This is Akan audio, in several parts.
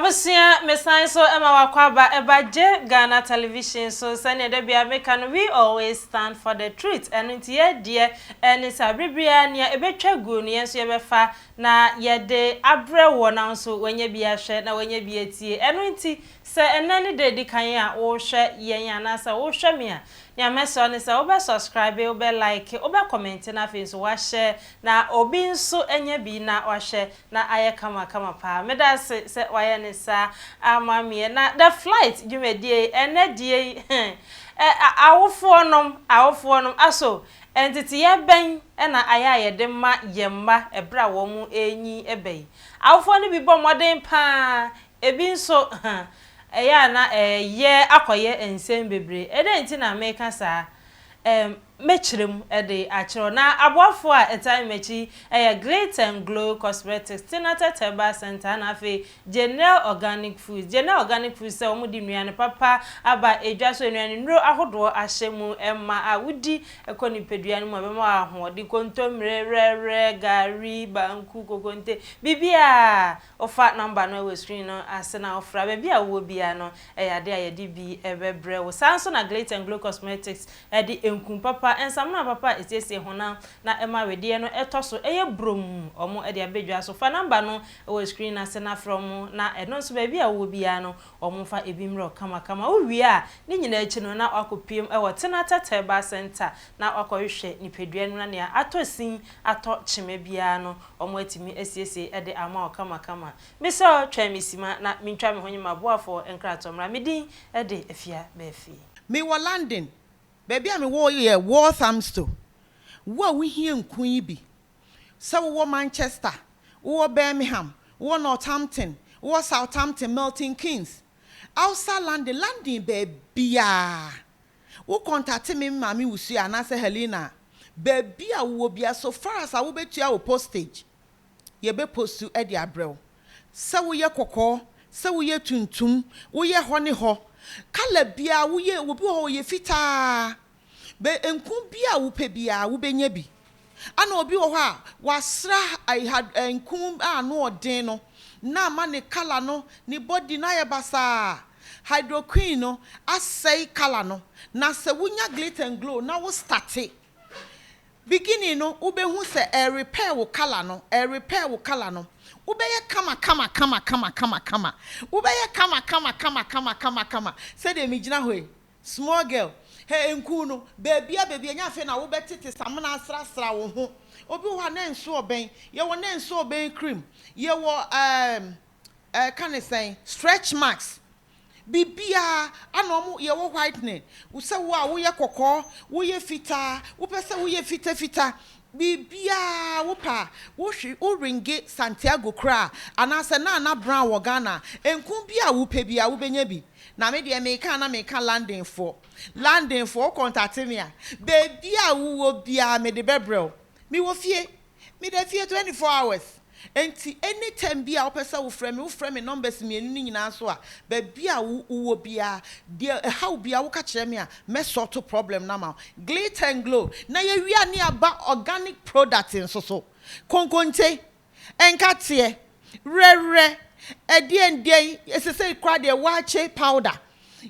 Abusia mesan so ema wakwaba ebaje Ghana television so sane de bia meka we always stand for the truth enu nti ye de eni sabribia ne ebetwa gu ne yenso yebefa na yede abrewo na so wenye bia hwe na wenye bia tie enu nti se enani de dikan a wo hwe yen anasa wo hwe me a ya meso ne se obe subscribe obe like obe comment na fe so wa share na obi nso enye bi na wa share na aye kama pa me da se wa ye sa amamie na the flight jumedie enedie awofo nom aso entity ye ben na aya de ma yemma ebra wo mu enyi ebei awofo no bi bɔ modern pa ebi nso eya na ye akoye ensem bebre enti na meka sa mechirem ede achiro na aboafo a etan mechi Great and Glow Cosmetics Kinaata Teba Center na fe General Organic Foods se omudi nuane papa aba edwa so nuane nro ahodo ahyemu emma a wudi ekoni peduane mo bema ahodi kontomre re gari banku kokonte bibia ofa number no we screen no asena ofra bibia wo bia no yade ayede bi ebebre wo sanso na Great and Glow Cosmetics edi enkum papa ensamna papa etiesie hona na ema wedie no etoso eye brom omo ede abedwa so fa number no we screen asena from na eno so ba bia wo bia no omo fa ebimro kama wo wi a ni nyina echi no na akopiem ewo Kinaata Teba Center na akohwe ni pedua no na ne atosin ato chime bia no omo atimi asiesie ede ama kama miso twamisima na mintwa me honyima boafo enkratomra medin ede afia ba afi me wo London baby am wo ye Walthamstow wo hie nkun yi bi se wo Manchester wo Birmingham wo Northampton wo Southampton Milton Keynes outside London baby wo contact me mami wusu anase Helena baby a wo bia so far as wo betua wo postage ye be postu e dia brew se wo ye kokko se wo ye tuntum wo ye ho ne ho kala bia wo ye wo bi ho ye fita be enkum bia wo pe bia wo benya bi ana obi wo ho a wasra I had enkum no odin no na ma ne kala no ni body na ye basa hydroquine no asay kala no na se wunya Glitter and Glow na wo start beginning no wo be hu se repair wo kala no ubeye kama ubeye kama say de mijina hoy small girl hey enku no baby anya fe na wo betete samna asra wo ho obi ho na nso oben ye wo na nso oben cream ye wo can I say stretch marks bibia anomu ye wo whitening wo se wo a wo ye kokko wo ye fita wo pese wo ye fita bibia wopa wo hwi o ringe Santiago kra anase na brown wo Ghana enku bia wo pe bia wo benya bi na me de me ka landing for contact me a bibia wo bia me de bebrel me wo fie 24 hours enti anytime bia wo pesa wo frame me numbers me enu nyina so a bibia wo bia de how bia wo ka kire me a me sort problem na ma Glitter and Glow na ye wi ani aba organic product so konkonte enkate rere edien esese kwa de wache powder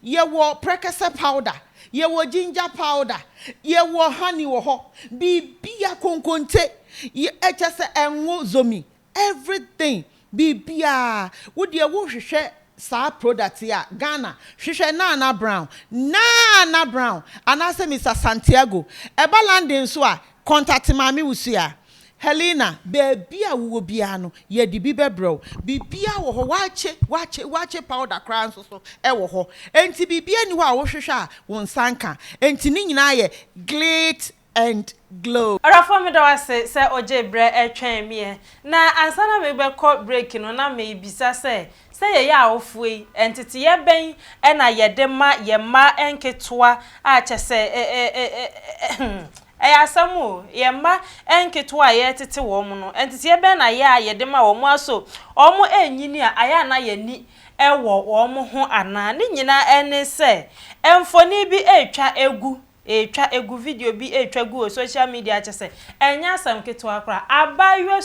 ye wo prekasa powder ye wo ginger powder ye wo honey wo ho bibia konkonte ye echese enwo zomi everything bibia wo de wo hwehwe sa product ya Ghana hwehwe na brown anase Mr Santiago eba landing so a contact mami wusia Helena bibia wo bia no ye di bibebro bibia wo ho wache powder kran so e wo ho enti bibia ni ho a wo hwehwe a won sanka enti ni nyina ye Great and Glow. Arafo me da wase se oje bre etwen me na ansana me be call break no na me bisa se ye ya ofue entity ye ben e na ye de ma ye ma enketoa a chese asamu ye ma enketoa ye tete wo mu no entity ye ben na ye de ma wo mu aso omo enyini a aya na ye ni ewo wo mu ho ana ni nyina ene se emfoni bi etwa egu video bi etwa gu social media chese enya asam keto akra abayo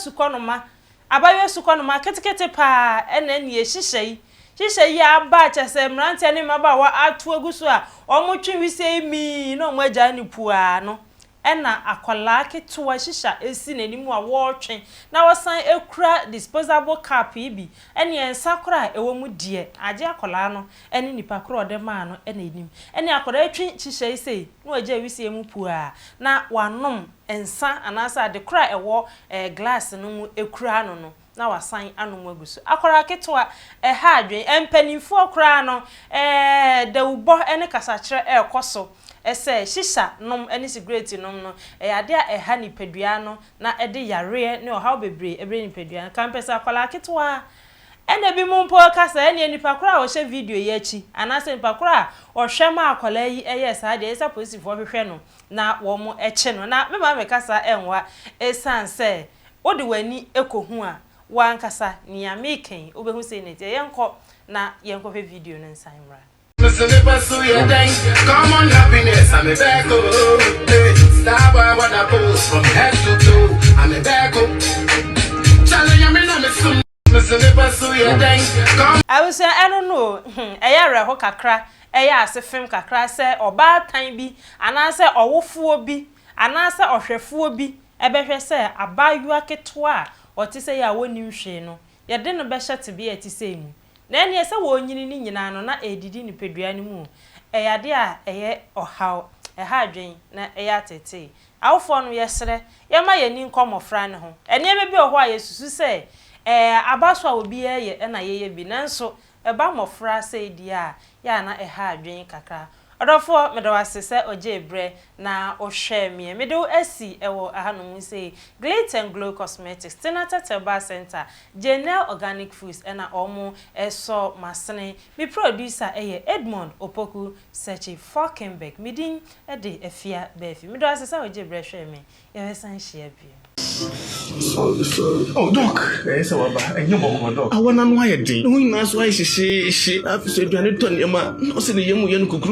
sukonoma ketekete pa ene ne hihye hihye ya ba chese mrante ne maba wa atu aguso a omutwe wise mi na omagya ne pua no ena akwala ketewa hihya esi nanimu a wotwe na wasan ekura disposable cup ibi ene ensa kora ewo mu die age akwala no ene nipa kora ode ma no ene enim ene akwala etwi hihye ise na wagya wise mu pua na wanom ensa anasa ade kora ewo glass no mu ekura no na wasan anom aguso akwala ketewa ha adwen empanimfo kora no de ubo ene kasakire ekoso ese shisha nom eni cigarette nom no ade a ha ni padua no na ede yare ne ohaw bebre ebre ni padua kan pesa akwala ketwa ene bi mumpo kasa ene nipa kora wo hye video ye achi anase nipa kora o hwe ma akwala yi eye sa de esa police fo hwehwe no na wo mo eche no na me ma me kasa enwa esanse odi wani ekohu a wan kasa ni ameken obehu se ne je yenko na yenko hwe video no nsanmra. Come on, happiness, I'm a back. Stop, I wanna post from head to toe. I'm a back. Challenge me, I'm a soon. I will say, I don't know. Eya ho kakra, eya asefem kakra se oba tan bi, anase owofuo bi, anase ohwefuo bi, ebehwe se abayua ketwa, oti se ya woni nhwe no. Ye de no behye te bi eti se mu. Na ene se wo nyini ni nyina no na edidi ni pedua ni mu eyade a eye ohaw ha adwen na eya tete awfo no yesere yema yani nkomofra ne ho ene ebe bi oho a yesusu se abaso a obi eye na yeye bi nanso eba mofra se di a ya na ha adwen kakra odofo medawasese ojebre na ohwe mi medo asi ewo ahanum se Glitter and Glow Cosmetics Kinaata Teba Center General Organic Foods ena omo eso masene mi producer Edmond Opoku search for Kenbeck midin de afia befi medawasese ojebre hwe mi ye san share bi. Oh, doc. Yes, and you walk, doc. I want to know why you did. No, that's why she I've said, you need to no, say the young cook.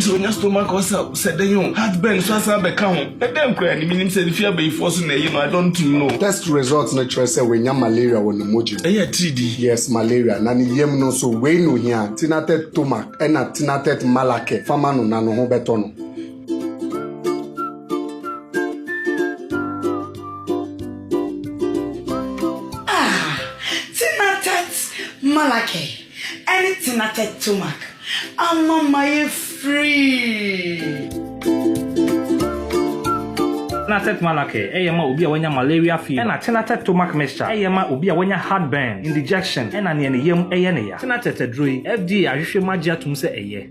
So, your stomach was up, said the young husband, so I become a damn cranny, meaning said if you be forcing I don't know. Test results natural say when you malaria on the moji. Yeah, TD. Yes, malaria. Nani yem no so we no here. Kinaata tomac, and a Kinaata malake. Famano nano ho betono. Malake, anything at tomac. I'm on my free. Kinaata malake, eyema obi a wanya malaria fever. Na Kinaata tomac mixture, eyema obi a wanya heartburn, indigestion, ena ne yem eye ne ya. Kinaata tedroi, FDA ahwehwe magia tum se eye.